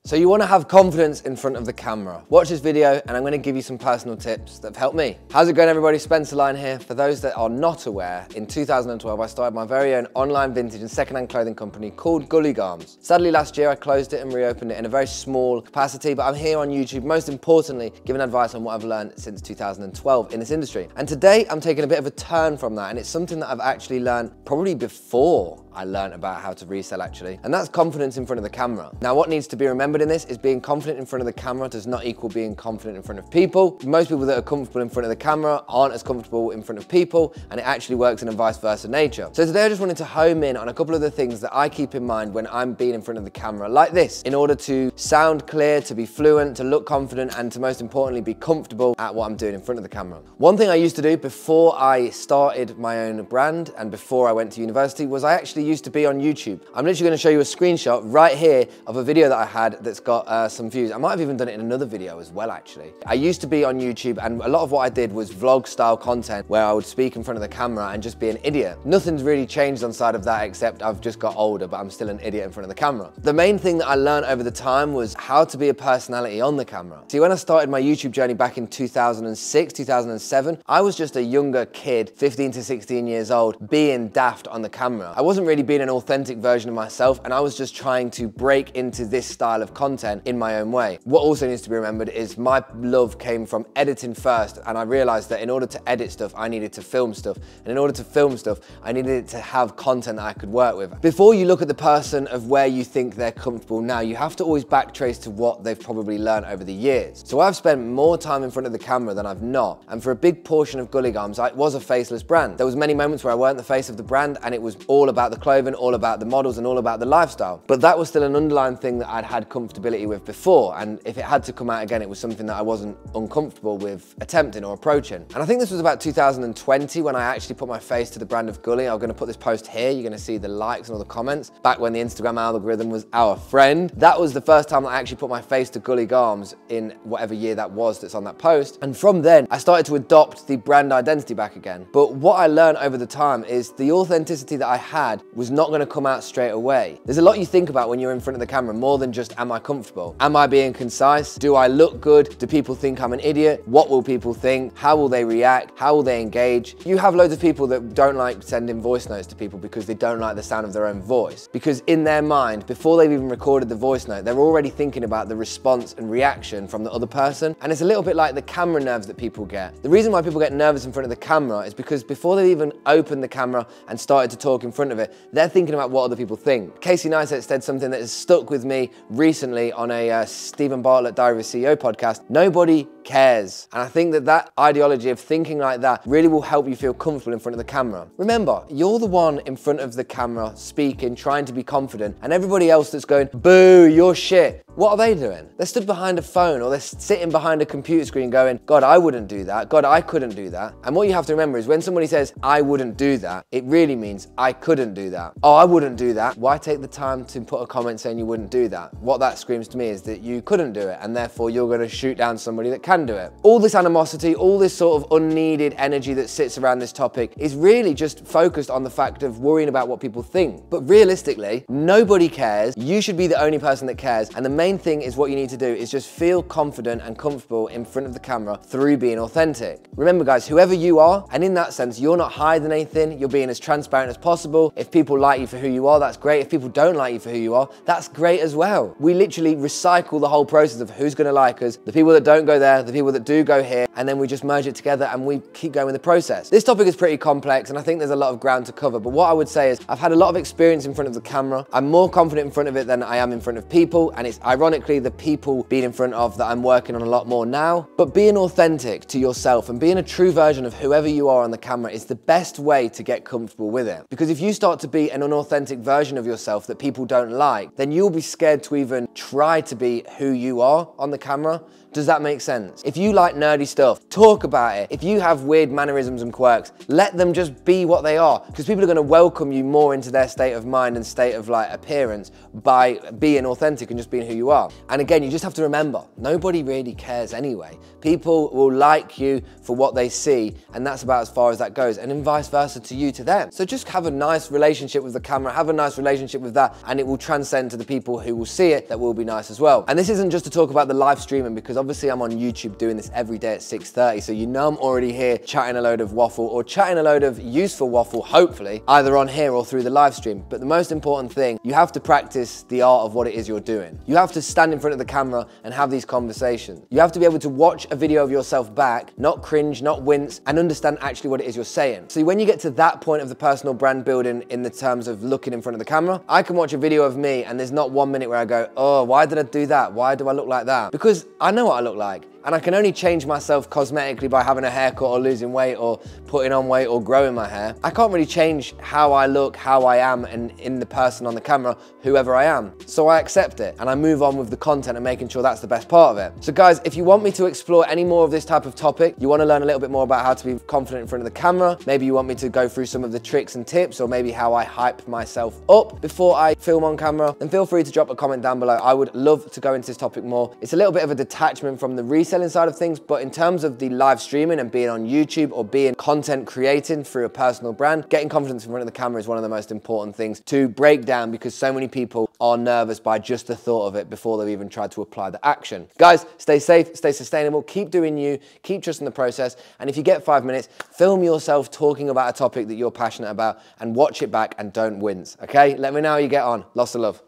So you want to have confidence in front of the camera. Watch this video and I'm going to give you some personal tips that have helped me. How's it going, everybody? Spencer Line here. For those that are not aware, in 2012 I started my very own online vintage and secondhand clothing company called Gully Garms. Sadly last year I closed it and reopened it in a very small capacity, but I'm here on YouTube most importantly giving advice on what I've learned since 2012 in this industry. And today I'm taking a bit of a turn from that, and it's something that I've actually learned probably before I learned about how to resell actually, and that's confidence in front of the camera. Now what needs to be remembered in this is being confident in front of the camera does not equal being confident in front of people. Most people that are comfortable in front of the camera aren't as comfortable in front of people, and it actually works in a vice versa nature. So today I just wanted to home in on a couple of the things that I keep in mind when I'm being in front of the camera like this, in order to sound clear, to be fluent, to look confident, and to most importantly be comfortable at what I'm doing in front of the camera. One thing I used to do before I started my own brand and before I went to university was I actually used to be on YouTube. I'm literally going to show you a screenshot right here of a video that I had that's got some views. I might have even done it in another video as well actually. I used to be on YouTube, and a lot of what I did was vlog style content where I would speak in front of the camera and just be an idiot. Nothing's really changed on side of that except I've just got older, but I'm still an idiot in front of the camera. The main thing that I learned over the time was how to be a personality on the camera. See, when I started my YouTube journey back in 2006, 2007, I was just a younger kid, 15 to 16 years old, being daft on the camera. I wasn't really being an authentic version of myself, and I was just trying to break into this style of content in my own way. What also needs to be remembered is my love came from editing first, and I realized that in order to edit stuff, I needed to film stuff, and in order to film stuff, I needed it to have content that I could work with. Before you look at the person of where you think they're comfortable now, you have to always backtrace to what they've probably learned over the years. So I've spent more time in front of the camera than I've not, and for a big portion of Gully Garms, it was a faceless brand. There was many moments where I weren't the face of the brand, and it was all about the clothing, all about the models, and all about the lifestyle. But that was still an underlying thing that I'd had comfortability with before, and if it had to come out again, it was something that I wasn't uncomfortable with attempting or approaching. And I think this was about 2020 when I actually put my face to the brand of Gully. I'm going to put this post here. You're going to see the likes and all the comments. Back when the Instagram algorithm was our friend. That was the first time that I actually put my face to Gully Garms in whatever year that was that's on that post. And from then, I started to adopt the brand identity back again. But what I learned over the time is the authenticity that I had was not going to come out straight away. There's a lot you think about when you're in front of the camera, more than just, am I comfortable? Am I being concise? Do I look good? Do people think I'm an idiot? What will people think? How will they react? How will they engage? You have loads of people that don't like sending voice notes to people because they don't like the sound of their own voice. Because in their mind, before they've even recorded the voice note, they're already thinking about the response and reaction from the other person. And it's a little bit like the camera nerves that people get. The reason why people get nervous in front of the camera is because before they've even opened the camera and started to talk in front of it, they're thinking about what other people think. Casey Neistat said something that has stuck with me recently on a Stephen Bartlett Diary of a CEO podcast. Nobody cares. And I think that that ideology of thinking like that really will help you feel comfortable in front of the camera. Remember, you're the one in front of the camera speaking, trying to be confident, and everybody else that's going, boo, you're shit. What are they doing? They're stood behind a phone, or they're sitting behind a computer screen going, God, I wouldn't do that. God, I couldn't do that. And what you have to remember is when somebody says, I wouldn't do that, it really means I couldn't do that. Oh, I wouldn't do that. Why take the time to put a comment saying you wouldn't do that? What that screams to me is that you couldn't do it, and therefore you're going to shoot down somebody that can do it. All this animosity, all this sort of unneeded energy that sits around this topic is really just focused on the fact of worrying about what people think. But realistically, nobody cares. You should be the only person that cares. And the main thing is what you need to do is just feel confident and comfortable in front of the camera through being authentic. Remember guys, whoever you are, and in that sense, you're not hiding anything, you're being as transparent as possible. If people like you for who you are, that's great. If people don't like you for who you are, that's great as well. We literally recycle the whole process of who's gonna like us, the people that don't go there, the people that do go here, and then we just merge it together and we keep going with the process. This topic is pretty complex, and I think there's a lot of ground to cover, but what I would say is I've had a lot of experience in front of the camera. I'm more confident in front of it than I am in front of people, and it's ironically the people being in front of that I'm working on a lot more now. But being authentic to yourself and being a true version of whoever you are on the camera is the best way to get comfortable with it. Because if you start to be an unauthentic version of yourself that people don't like, then you'll be scared to even try to be who you are on the camera, Does that make sense? If you like nerdy stuff, talk about it. If you have weird mannerisms and quirks, let them just be what they are, because people are going to welcome you more into their state of mind and state of like appearance by being authentic and just being who you are. And again, you just have to remember, nobody really cares anyway. People will like you for what they see, and that's about as far as that goes, and then vice versa to you to them. So just have a nice relationship with the camera, have a nice relationship with that, and it will transcend to the people who will see it that will be nice as well. And this isn't just to talk about the live streaming, because obviously I'm on YouTube doing this every day at 6:30, so you know I'm already here chatting a load of waffle or chatting a load of useful waffle, hopefully, either on here or through the live stream. But the most important thing, you have to practice the art of what it is you're doing. You have to stand in front of the camera and have these conversations. You have to be able to watch a video of yourself back, not cringe, not wince, and understand actually what it is you're saying. So when you get to that point of the personal brand building in the terms of looking in front of the camera, I can watch a video of me and there's not 1 minute where I go, oh, why did I do that? Why do I look like that? Because I know what I look like. And I can only change myself cosmetically by having a haircut or losing weight or putting on weight or growing my hair. I can't really change how I look, how I am, and in the person on the camera, whoever I am. So I accept it and I move on with the content and making sure that's the best part of it. So guys, if you want me to explore any more of this type of topic, you want to learn a little bit more about how to be confident in front of the camera, maybe you want me to go through some of the tricks and tips, or maybe how I hype myself up before I film on camera, then feel free to drop a comment down below. I would love to go into this topic more. It's a little bit of a detachment from the reselling side of things, but in terms of the live streaming and being on YouTube or being content creating through a personal brand, getting confidence in front of the camera is one of the most important things to break down, because so many people are nervous by just the thought of it before they've even tried to apply the action. Guys, stay safe, stay sustainable, keep doing you, keep trusting the process, and if you get 5 minutes, film yourself talking about a topic that you're passionate about and watch it back and don't wince, okay? Let me know how you get on. Lots of love.